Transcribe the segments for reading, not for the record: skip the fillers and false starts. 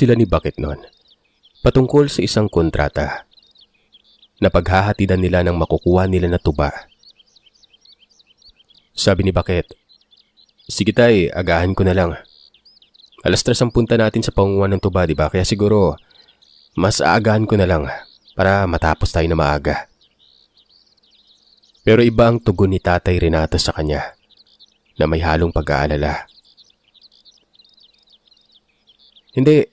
sila ni Bakit noon patungkol sa isang kontrata na paghahatidan nila ng makukuha nila na tuba. Sabi ni Bakit, "Sige tay, agahan ko na lang. 3:00 ang punta natin sa pangunguhan ng tuba, diba? Kaya siguro mas aagahan ko na lang para matapos tayo na maaga." Pero iba ang tugon ni Tatay Renato sa kanya na may halong pag-aalala. "Hindi,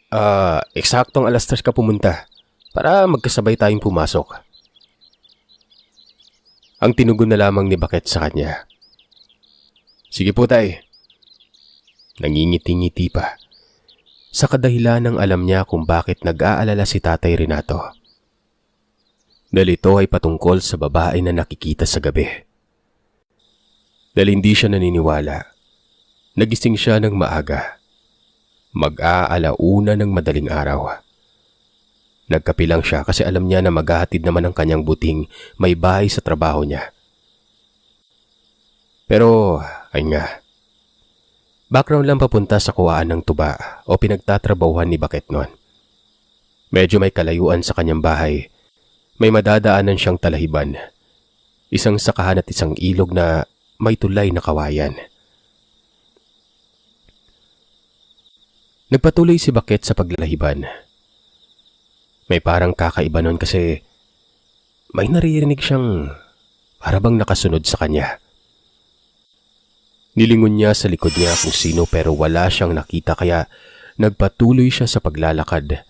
eksaktong 3:00 ka pumunta para magkasabay tayong pumasok." Ang tinugon na lamang ni Bakit sa kanya, "Sige po tay." Nangingiti-ngiti pa sa kadahilan ng alam niya kung bakit nag-aalala si Tatay Renato. Dahil ito ay patungkol sa babae na nakikita sa gabi. Dahil hindi siya naniniwala, nagising siya ng maaga, mag-aalauna ng madaling araw. Nagkape lang siya kasi alam niya na maghahatid naman ang kanyang buting may bahay sa trabaho niya. Pero, ay nga, background lang papunta sa kuwaan ng tuba o pinagtatrabahuhan ni Bakit noon. Medyo may kalayuan sa kanyang bahay. May madadaanan siyang talahiban, isang sakahan at isang ilog na may tulay na kawayan. Nagpatuloy si Bakit sa paglalahiban. May parang kakaiba nun kasi may naririnig siyang parabang nakasunod sa kanya. Nilingon niya sa likod niya kung sino pero wala siyang nakita kaya nagpatuloy siya sa paglalakad.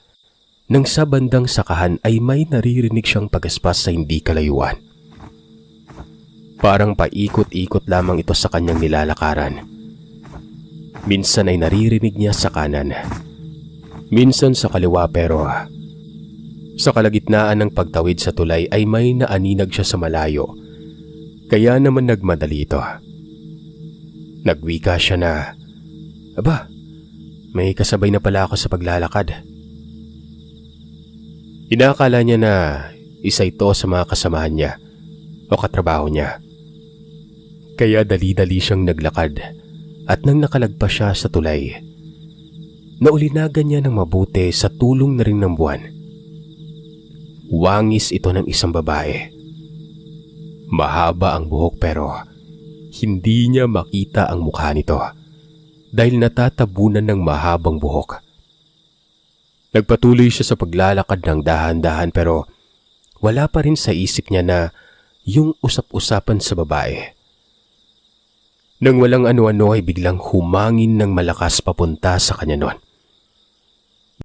Nang sa bandang sakahan ay may naririnig siyang pagaspas sa hindi kalayuan. Parang paikot-ikot lamang ito sa kanyang nilalakaran. Minsan ay naririnig niya sa kanan, minsan sa kaliwa pero sa kalagitnaan ng pagtawid sa tulay ay may naaninag siya sa malayo. Kaya naman nagmadali ito. Nagwika siya na, "Aba, may kasabay na pala ako sa paglalakad." Inaakala niya na isa ito sa mga kasamahan niya o katrabaho niya. Kaya dali-dali siyang naglakad at nang nakalagpas siya sa tulay, naulinagan niya ng mabuti sa tulong na rin ng buwan. Wangis ito ng isang babae. Mahaba ang buhok pero hindi niya makita ang mukha nito dahil natatabunan ng mahabang buhok. Nagpatuloy siya sa paglalakad ng dahan-dahan pero wala pa rin sa isip niya na yung usap-usapan sa babae. Nang walang ano-ano ay biglang humangin ng malakas papunta sa kanya noon.